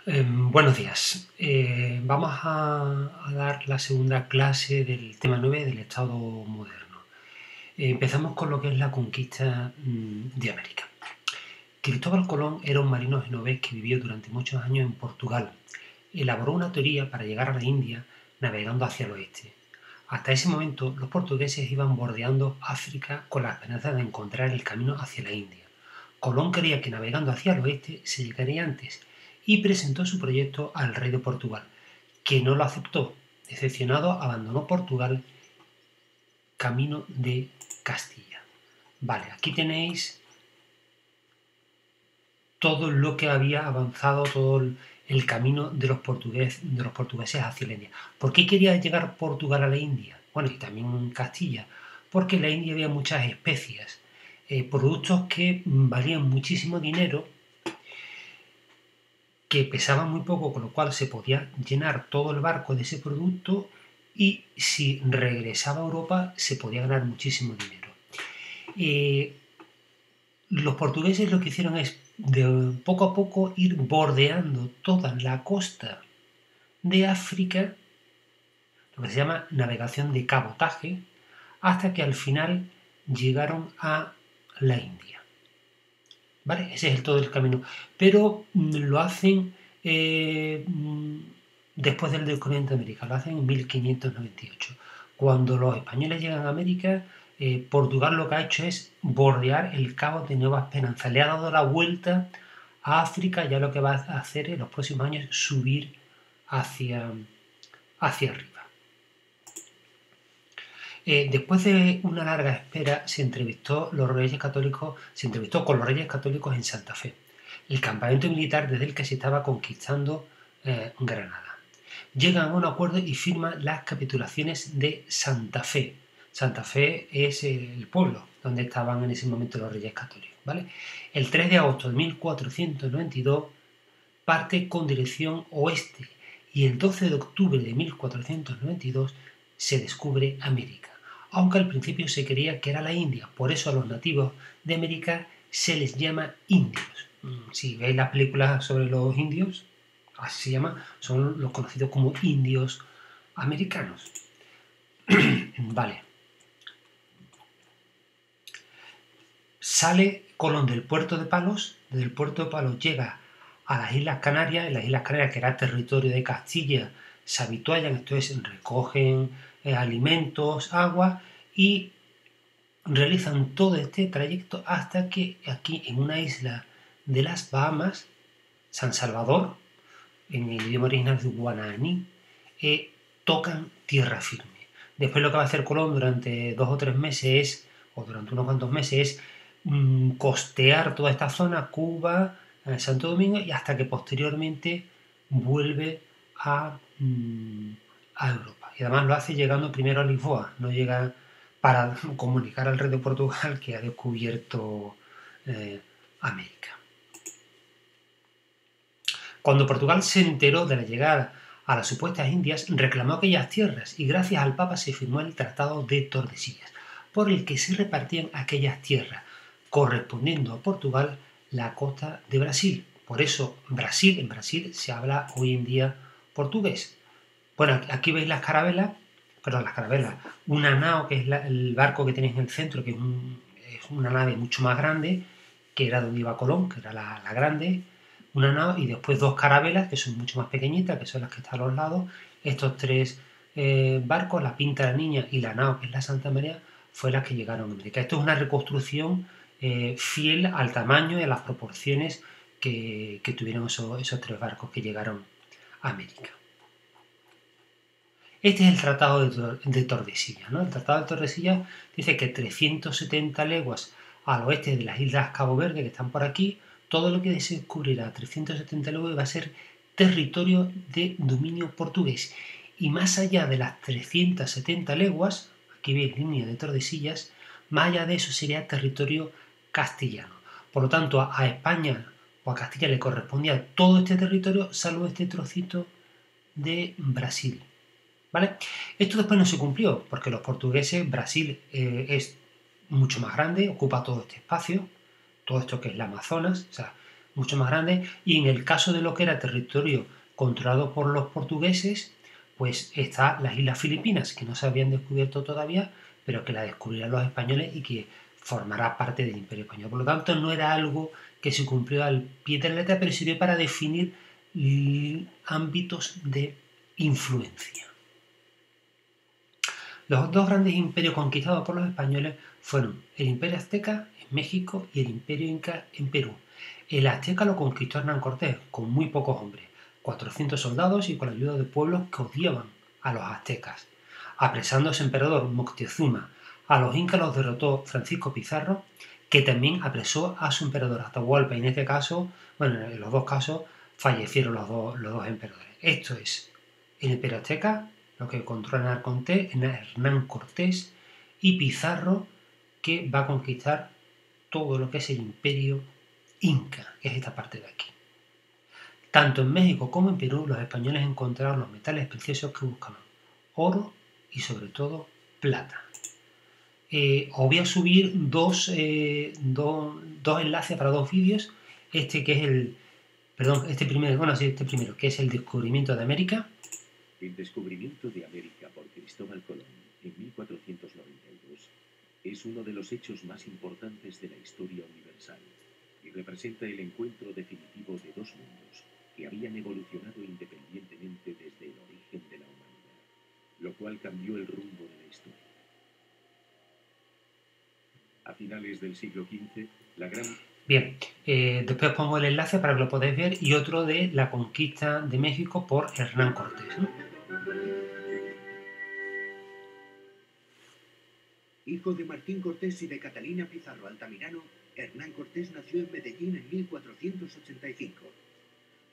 Buenos días. Vamos a dar la segunda clase del tema 9 del Estado moderno. Empezamos con lo que es la conquista de América. Cristóbal Colón era un marino genovés que vivió durante muchos años en Portugal. Elaboró una teoría para llegar a la India navegando hacia el oeste. Hasta ese momento, los portugueses iban bordeando África con la esperanza de encontrar el camino hacia la India. Colón creía que navegando hacia el oeste se llegaría antes y presentó su proyecto al rey de Portugal, que no lo aceptó. Decepcionado, abandonó Portugal camino de Castilla. Vale, aquí tenéis todo lo que había avanzado, todo el camino de los portugueses hacia la India. ¿Por qué quería llegar Portugal a la India? Bueno, y también Castilla, porque en la India había muchas especias, productos que valían muchísimo dinero, que pesaban muy poco, con lo cual se podía llenar todo el barco de ese producto y si regresaba a Europa se podía ganar muchísimo dinero. Los portugueses lo que hicieron es de poco a poco ir bordeando toda la costa de África, lo que se llama navegación de cabotaje, hasta que al final llegaron a la India. ¿Vale? Ese es todo el camino. Pero lo hacen después del descubrimiento de América, lo hacen en 1598. Cuando los españoles llegan a América, Portugal lo que ha hecho es bordear el Cabo de Nueva Esperanza. Le ha dado la vuelta a África, ya lo que va a hacer en los próximos años es subir hacia arriba. Después de una larga espera, se entrevistó con los Reyes Católicos en Santa Fe, el campamento militar desde el que se estaba conquistando Granada. Llegan a un acuerdo y firman las capitulaciones de Santa Fe. Santa Fe es el pueblo donde estaban en ese momento los Reyes Católicos, ¿vale? El 3 de agosto de 1492 parte con dirección oeste y el 12 de octubre de 1492 se descubre América, aunque al principio se creía que era la India. Por eso a los nativos de América se les llama indios. Si veis las películas sobre los indios, así se llama, son los conocidos como indios americanos. Vale. Sale Colón del puerto de Palos, desde el puerto de Palos llega a las Islas Canarias, en las Islas Canarias, que era territorio de Castilla, se habituallan, entonces recogen alimentos, agua y realizan todo este trayecto hasta que aquí en una isla de las Bahamas, San Salvador, en el idioma original de guananí, tocan tierra firme. Después lo que va a hacer Colón durante 2 o 3 meses, o durante unos cuantos meses, es costear toda esta zona, Cuba, Santo Domingo, y hasta que posteriormente vuelve a Europa. Y además lo hace llegando primero a Lisboa, no llega para comunicar al rey de Portugal que ha descubierto América. Cuando Portugal se enteró de la llegada a las supuestas Indias, reclamó aquellas tierras y gracias al Papa se firmó el Tratado de Tordesillas, por el que se repartían aquellas tierras, correspondiendo a Portugal la costa de Brasil. Por eso en Brasil se habla hoy en día portugués. Bueno, aquí veis las carabelas, una nao, que es el barco que tenéis en el centro, que es una nave mucho más grande, que era donde iba Colón, que era la grande, una nao, y después 2 carabelas, que son mucho más pequeñitas, que son las que están a los lados. Estos 3 barcos, la Pinta, la Niña y la nao, que es la Santa María, fue las que llegaron a América. Esto es una reconstrucción fiel al tamaño y a las proporciones que tuvieron esos 3 barcos que llegaron a América. Este es el Tratado de Tordesillas, ¿no? El Tratado de Tordesillas dice que 370 leguas al oeste de las Islas Cabo Verde, que están por aquí, todo lo que se descubrirá a 370 leguas va a ser territorio de dominio portugués. Y más allá de las 370 leguas, aquí veis línea de Tordesillas, más allá de eso sería territorio castellano. Por lo tanto, a España o a Castilla le correspondía todo este territorio, salvo este trocito de Brasil. ¿Vale? Esto después no se cumplió, porque los portugueses, Brasil es mucho más grande, ocupa todo este espacio, todo esto que es la Amazonas, o sea, mucho más grande, y en el caso de lo que era territorio controlado por los portugueses, pues está las Islas Filipinas, que no se habían descubierto todavía, pero que la descubrirán los españoles y que formará parte del Imperio Español. Por lo tanto, no era algo que se cumplió al pie de la letra, pero sirvió para definir ámbitos de influencia. Los dos grandes imperios conquistados por los españoles fueron el Imperio Azteca en México y el Imperio Inca en Perú. El Azteca lo conquistó Hernán Cortés con muy pocos hombres, 400 soldados y con la ayuda de pueblos que odiaban a los aztecas. Apresando a su emperador Moctezuma, a los incas los derrotó Francisco Pizarro, que también apresó a su emperador Atahualpa, y en este caso, bueno, en los dos casos fallecieron los dos emperadores. Esto es el Imperio Azteca, lo que controla Hernán Cortés, y Pizarro, que va a conquistar todo lo que es el Imperio Inca, que es esta parte de aquí. Tanto en México como en Perú, los españoles encontraron los metales preciosos que buscaban: oro y sobre todo plata. Os voy a subir dos enlaces para dos vídeos. Este primero, que es el descubrimiento de América. El descubrimiento de América por Cristóbal Colón en 1492 es uno de los hechos más importantes de la historia universal y representa el encuentro definitivo de dos mundos que habían evolucionado independientemente desde el origen de la humanidad, lo cual cambió el rumbo de la historia. A finales del siglo XV, la gran... Bien, después pongo el enlace para que lo podáis ver, y otro de la conquista de México por Hernán Cortés, ¿no? Hijo de Martín Cortés y de Catalina Pizarro Altamirano, Hernán Cortés nació en Medellín en 1485.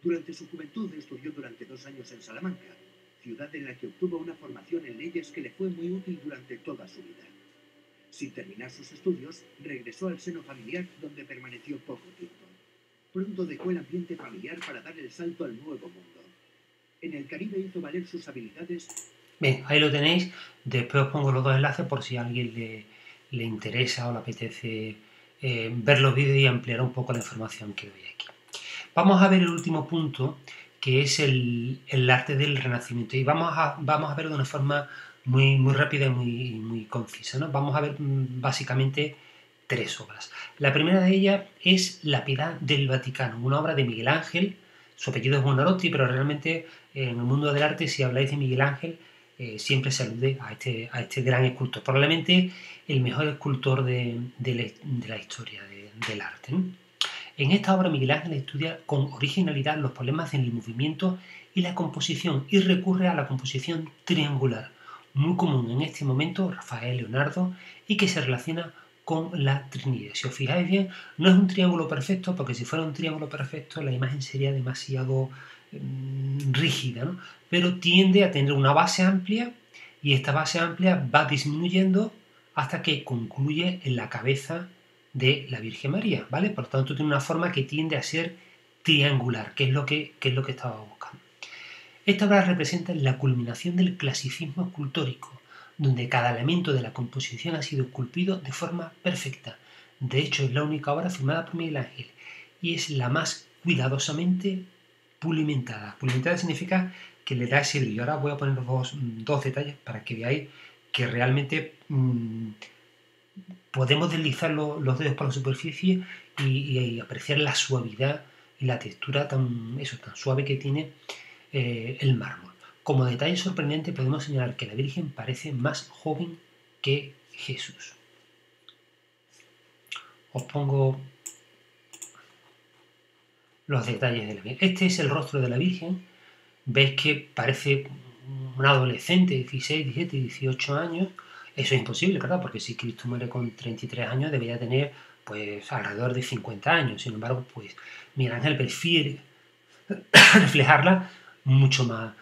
Durante su juventud estudió durante 2 años en Salamanca, ciudad en la que obtuvo una formación en leyes que le fue muy útil durante toda su vida. Sin terminar sus estudios, regresó al seno familiar, donde permaneció poco tiempo. Pronto dejó el ambiente familiar para dar el salto al nuevo mundo. En el Caribe hizo valer sus habilidades. Bien, ahí lo tenéis. Después os pongo los dos enlaces por si a alguien le interesa o le apetece ver los vídeos y ampliar un poco la información que doy aquí. Vamos a ver el último punto, que es el arte del Renacimiento, y vamos a ver de una forma muy rápida y muy concisa, ¿no? Vamos a ver básicamente 3 obras. La primera de ellas es La Piedad del Vaticano, una obra de Miguel Ángel. Su apellido es Buonarroti, pero realmente en el mundo del arte, si habláis de Miguel Ángel, siempre se alude a este gran escultor, probablemente el mejor escultor de la historia del arte, ¿no? En esta obra Miguel Ángel estudia con originalidad los problemas del movimiento y la composición, y recurre a la composición triangular, muy común en este momento Rafael, Leonardo, y que se relaciona con la Trinidad. Si os fijáis bien, no es un triángulo perfecto, porque si fuera un triángulo perfecto la imagen sería demasiado rígida, ¿no? Pero tiende a tener una base amplia, y esta base amplia va disminuyendo hasta que concluye en la cabeza de la Virgen María, ¿vale? Por lo tanto, tiene una forma que tiende a ser triangular, que es lo que estaba buscando. Esta obra representa la culminación del clasicismo escultórico, donde cada elemento de la composición ha sido esculpido de forma perfecta. De hecho, es la única obra firmada por Miguel Ángel y es la más cuidadosamente pulimentada. Pulimentada significa que le da ese brillo. Ahora voy a poner dos detalles para que veáis que realmente podemos deslizar los dedos por la superficie y apreciar la suavidad y la textura tan suave que tiene el mármol. Como detalle sorprendente podemos señalar que la Virgen parece más joven que Jesús. Os pongo los detalles de la Virgen. Este es el rostro de la Virgen. Veis que parece un adolescente, 16, 17, 18 años. Eso es imposible, ¿verdad? Porque si Cristo muere con 33 años, debería tener pues alrededor de 50 años. Sin embargo, pues Miguel Ángel prefiere reflejarla mucho más.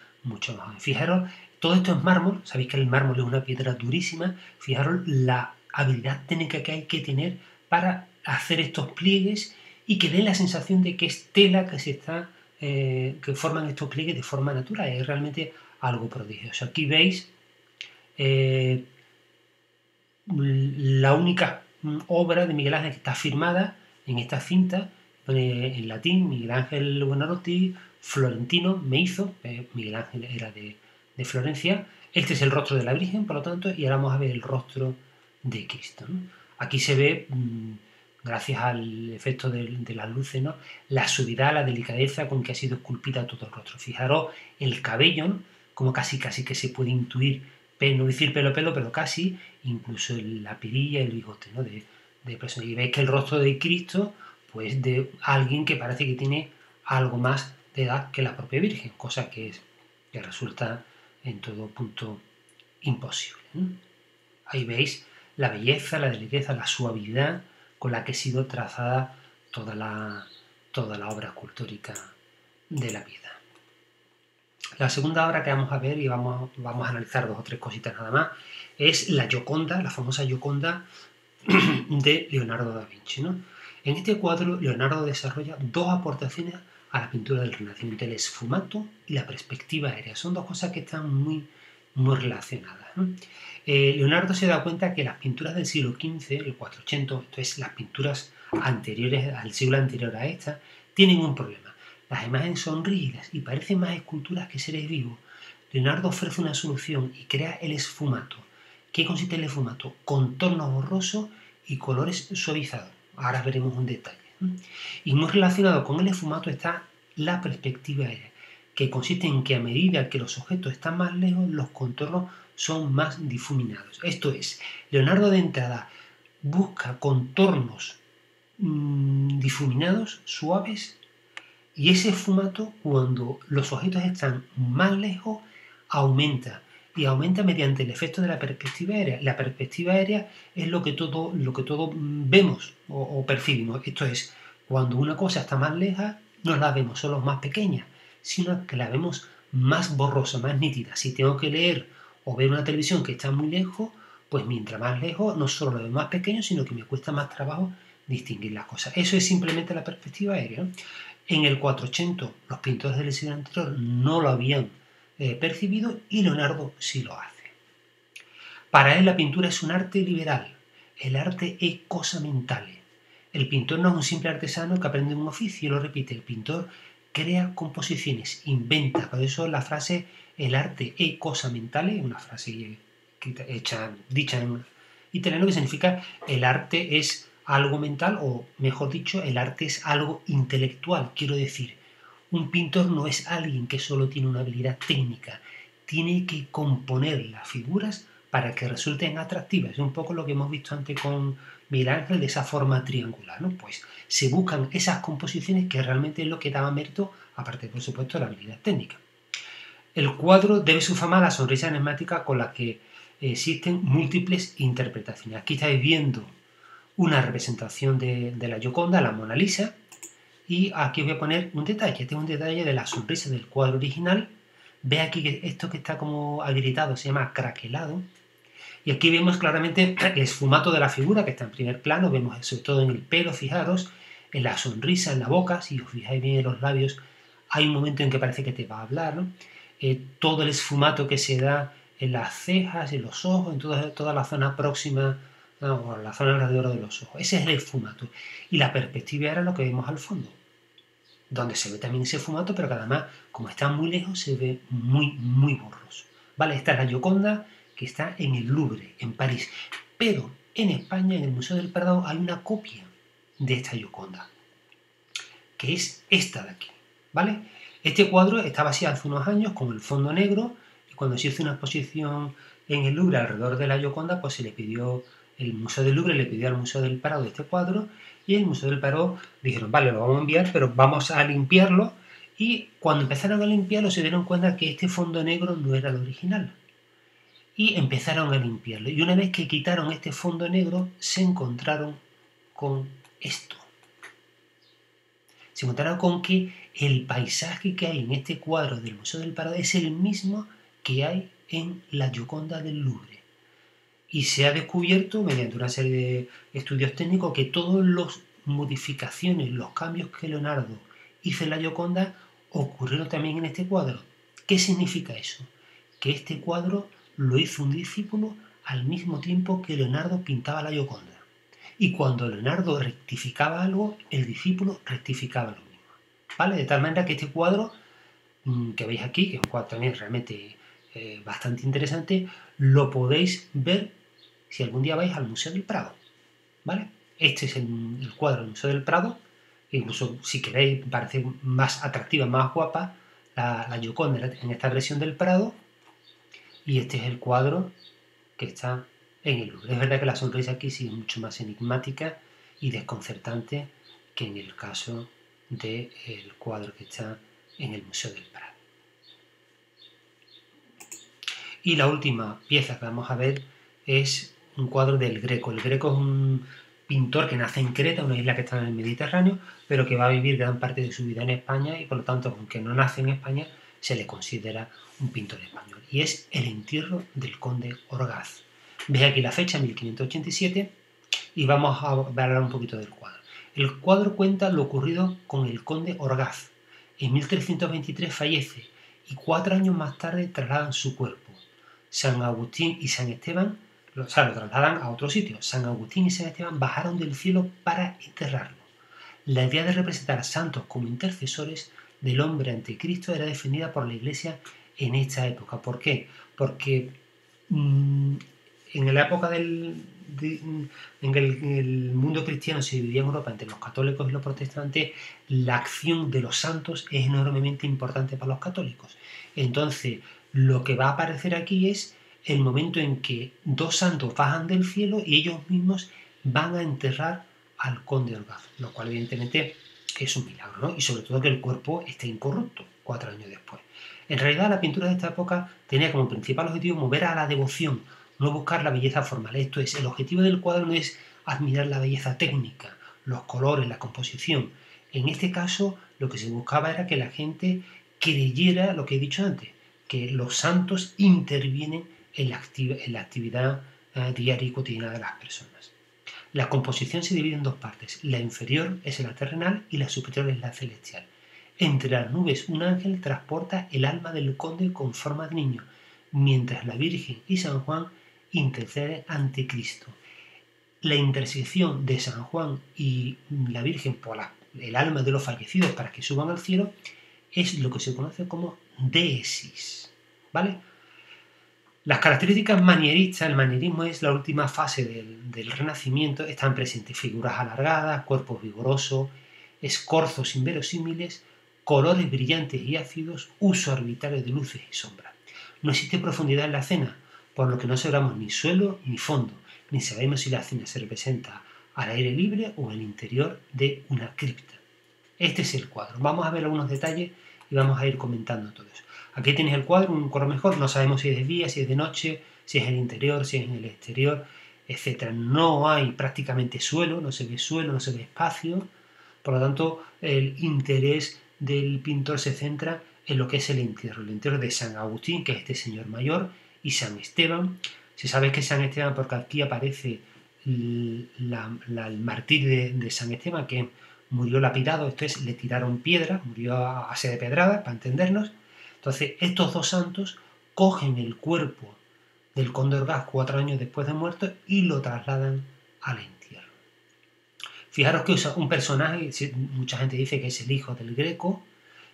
Fijaros, todo esto es mármol. Sabéis que el mármol es una piedra durísima. Fijaros la habilidad técnica que hay que tener para hacer estos pliegues y que dé la sensación de que es tela que se está que forman estos pliegues de forma natural. Es realmente algo prodigioso. Aquí veis la única obra de Miguel Ángel que está firmada en esta cinta, en latín, Miguel Ángel Buonarroti, florentino, me hizo, Miguel Ángel era de Florencia. Este es el rostro de la Virgen, por lo tanto, y ahora vamos a ver el rostro de Cristo, ¿no? Aquí se ve, gracias al efecto de las luces, ¿no?, la suavidad, la delicadeza con que ha sido esculpida todo el rostro. Fijaros el cabello, ¿no?, como casi que se puede intuir, no decir pelo, pero casi, incluso la perilla, el bigote, ¿no?, de persona. Y veis que el rostro de Cristo, pues de alguien que parece que tiene algo más de edad que la propia Virgen, cosa que resulta en todo punto imposible, ¿no? Ahí veis la belleza, la delicadeza, la suavidad con la que ha sido trazada toda la obra escultórica de la piedad. La segunda obra que vamos a ver, y vamos a analizar 2 o 3 cositas nada más, es la Gioconda, la famosa Gioconda de Leonardo da Vinci, ¿no? En este cuadro, Leonardo desarrolla 2 aportaciones a la pintura del Renacimiento: el esfumato y la perspectiva aérea. Son 2 cosas que están muy relacionadas, ¿no? Leonardo se da cuenta que las pinturas del siglo XV, el 480, esto es, las pinturas anteriores al siglo anterior a esta, tienen un problema. Las imágenes son rígidas y parecen más esculturas que seres vivos. Leonardo ofrece una solución y crea el esfumato. ¿Qué consiste el esfumato? Contornos borrosos y colores suavizados. Ahora veremos un detalle, ¿no? Y muy relacionado con el esfumato está la perspectiva aérea, que consiste en que a medida que los objetos están más lejos, los contornos son más difuminados. Esto es, Leonardo de entrada busca contornos difuminados, suaves, y ese esfumato, cuando los objetos están más lejos, aumenta. Y aumenta mediante el efecto de la perspectiva aérea. La perspectiva aérea es lo que todos vemos o percibimos. Esto es, cuando una cosa está más lejos, no la vemos solo más pequeña, sino que la vemos más borrosa, más nítida. Si tengo que leer o ver una televisión que está muy lejos, pues mientras más lejos, no solo lo veo más pequeño, sino que me cuesta más trabajo distinguir las cosas. Eso es simplemente la perspectiva aérea, ¿no? En el 480 los pintores del siglo anterior no lo habían percibido y Leonardo sí lo hace. Para él la pintura es un arte liberal, el arte è cosa mentale. El pintor no es un simple artesano que aprende un oficio, lo repite, el pintor crea composiciones, inventa. Por eso la frase el arte è cosa mentale, una frase dicha en italiano, que significa el arte es algo mental, o mejor dicho, el arte es algo intelectual. Quiero decir, un pintor no es alguien que solo tiene una habilidad técnica, tiene que componer las figuras para que resulten atractivas. Es un poco lo que hemos visto antes con Miguel Ángel, de esa forma triangular, ¿no? Pues se buscan esas composiciones que realmente es lo que daba mérito, aparte, por supuesto, de la habilidad técnica. El cuadro debe su fama a la sonrisa enigmática con la que existen múltiples interpretaciones. Aquí estáis viendo una representación de la Gioconda, la Mona Lisa, y aquí os voy a poner un detalle. Este es un detalle de la sonrisa del cuadro original. Ve aquí que esto que está como agrietado se llama craquelado. Y aquí vemos claramente el esfumato de la figura, que está en primer plano. Vemos sobre todo en el pelo, fijaros, en la sonrisa, en la boca. Si os fijáis bien en los labios, hay un momento en que parece que te va a hablar, ¿no? Todo el esfumato que se da en las cejas, en los ojos, en toda la zona próxima, no, la zona alrededor de los ojos. Ese es el esfumato. Y la perspectiva era lo que vemos al fondo, donde se ve también ese esfumato, pero que además, como está muy lejos, se ve muy borroso. Vale, esta es la Gioconda, que está en el Louvre, en París. Pero en España, en el Museo del Prado, hay una copia de esta Gioconda, que es esta de aquí, ¿vale? Este cuadro estaba así hace unos años, con el fondo negro, y cuando se hizo una exposición en el Louvre alrededor de la Gioconda, pues el Museo del Louvre le pidió al Museo del Prado este cuadro, y el Museo del Prado dijeron, vale, lo vamos a enviar, pero vamos a limpiarlo. Y cuando empezaron a limpiarlo se dieron cuenta que este fondo negro no era el original. Y empezaron a limpiarlo. Y una vez que quitaron este fondo negro, se encontraron con esto. Se encontraron con que el paisaje que hay en este cuadro del Museo del Prado es el mismo que hay en la Gioconda del Louvre. Y se ha descubierto, mediante una serie de estudios técnicos, que todas las modificaciones, los cambios que Leonardo hizo en la Gioconda ocurrieron también en este cuadro. ¿Qué significa eso? Que este cuadro lo hizo un discípulo al mismo tiempo que Leonardo pintaba la Gioconda. Y cuando Leonardo rectificaba algo, el discípulo rectificaba lo mismo, ¿vale? De tal manera que este cuadro que veis aquí, que es un cuadro también realmente bastante interesante, lo podéis ver si algún día vais al Museo del Prado, ¿vale? Este es el cuadro del Museo del Prado, incluso si queréis, parece más atractiva, más guapa, la Gioconda en esta versión del Prado, y este es el cuadro que está en el Louvre. Es verdad que la sonrisa aquí sí es mucho más enigmática y desconcertante que en el caso del cuadro que está en el Museo del Prado. Y la última pieza que vamos a ver es un cuadro del Greco. El Greco es un pintor que nace en Creta, una isla que está en el Mediterráneo, pero que va a vivir gran parte de su vida en España y por lo tanto, aunque no nace en España, se le considera un pintor español. Y es el entierro del conde Orgaz. Veis aquí la fecha, 1587, y vamos a hablar un poquito del cuadro. El cuadro cuenta lo ocurrido con el conde Orgaz. En 1323 fallece y 4 años más tarde trasladan su cuerpo. San Agustín y San Esteban, lo trasladan a otro sitio. San Agustín y San Esteban bajaron del cielo para enterrarlo. La idea de representar a santos como intercesores del hombre ante Cristo era defendida por la Iglesia en esta época. ¿Por qué? Porque en la época en el mundo cristiano se dividía en Europa entre los católicos y los protestantes, la acción de los santos es enormemente importante para los católicos. Entonces, lo que va a aparecer aquí es el momento en que dos santos bajan del cielo y ellos mismos van a enterrar al conde Orgaz, lo cual evidentemente es un milagro, ¿no? Y sobre todo que el cuerpo esté incorrupto 4 años después. En realidad la pintura de esta época tenía como principal objetivo mover a la devoción, no buscar la belleza formal. Esto es, el objetivo del cuadro no es admirar la belleza técnica, los colores, la composición. En este caso lo que se buscaba era que la gente creyera lo que he dicho antes, que los santos intervienen en la actividad diaria y cotidiana de las personas. La composición se divide en dos partes. La inferior es la terrenal y la superior es la celestial. Entre las nubes un ángel transporta el alma del conde con forma de niño, mientras la Virgen y San Juan interceden ante Cristo. La intercesión de San Juan y la Virgen por el alma de los fallecidos para que suban al cielo es lo que se conoce como deesis, ¿vale? Las características manieristas, el manierismo es la última fase del Renacimiento, están presentes figuras alargadas, cuerpos vigorosos, escorzos inverosímiles, colores brillantes y ácidos, uso arbitrario de luces y sombras. No existe profundidad en la escena, por lo que no sabremos ni suelo ni fondo, ni sabemos si la escena se representa al aire libre o en el interior de una cripta. Este es el cuadro. Vamos a ver algunos detalles y vamos a ir comentando todo eso. Aquí tenéis el cuadro, un color mejor, no sabemos si es de día, si es de noche, si es en el interior, si es en el exterior, etc. No hay prácticamente suelo, no se ve espacio, por lo tanto el interés del pintor se centra en lo que es el entierro de San Agustín, que es este señor mayor, y San Esteban. Se sabe que San Esteban porque aquí aparece el mártir de San Esteban, que murió lapidado, esto es, le tiraron piedras, murió a base de pedradas, para entendernos. Entonces, estos dos santos cogen el cuerpo del conde Orgaz 4 años después de muerto y lo trasladan al entierro. Fijaros que usa un personaje, mucha gente dice que es el hijo del Greco,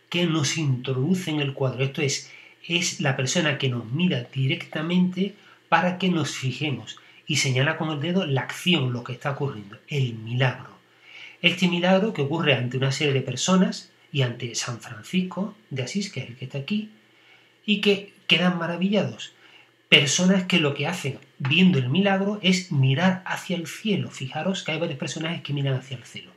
que nos introduce en el cuadro. Esto es la persona que nos mira directamente para que nos fijemos y señala con el dedo la acción, lo que está ocurriendo, el milagro. Este milagro que ocurre ante una serie de personas y ante San Francisco de Asís, que es el que está aquí, y que quedan maravillados. Personas que lo que hacen viendo el milagro es mirar hacia el cielo. Fijaros que hay varios personajes que miran hacia el cielo.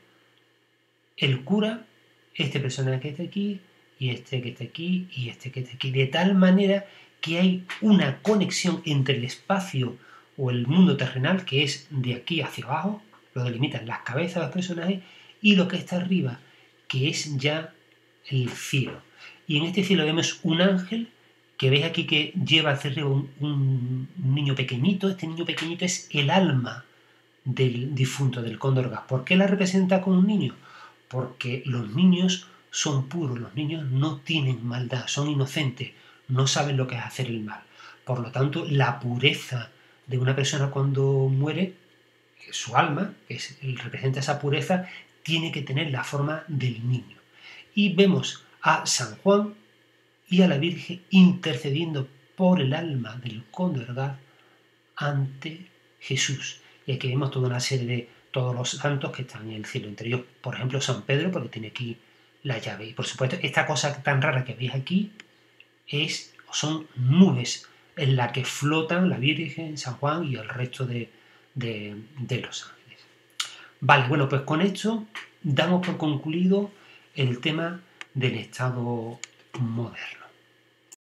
El cura, este personaje que está aquí, y este que está aquí, y este que está aquí. De tal manera que hay una conexión entre el espacio o el mundo terrenal, que es de aquí hacia abajo, lo delimitan las cabezas de los personajes, y lo que está arriba, que es ya el cielo. Y en este cielo vemos un ángel que veis aquí que lleva hacia arriba un niño pequeñito. Este niño pequeñito es el alma del difunto, del conde Orgaz. ¿Por qué la representa como un niño? Porque los niños son puros, los niños no tienen maldad, son inocentes, no saben lo que es hacer el mal. Por lo tanto, la pureza de una persona cuando muere su alma, representa esa pureza, tiene que tener la forma del niño. Y vemos a San Juan y a la Virgen intercediendo por el alma del conde Orgaz ante Jesús. Y aquí vemos toda una serie de todos los santos que están en el cielo, entre ellos, por ejemplo, San Pedro, porque tiene aquí la llave. Y por supuesto, esta cosa tan rara que veis aquí son nubes en las que flotan la Virgen, San Juan y el resto de los ángeles. Vale, bueno, pues con esto damos por concluido el tema del Estado moderno.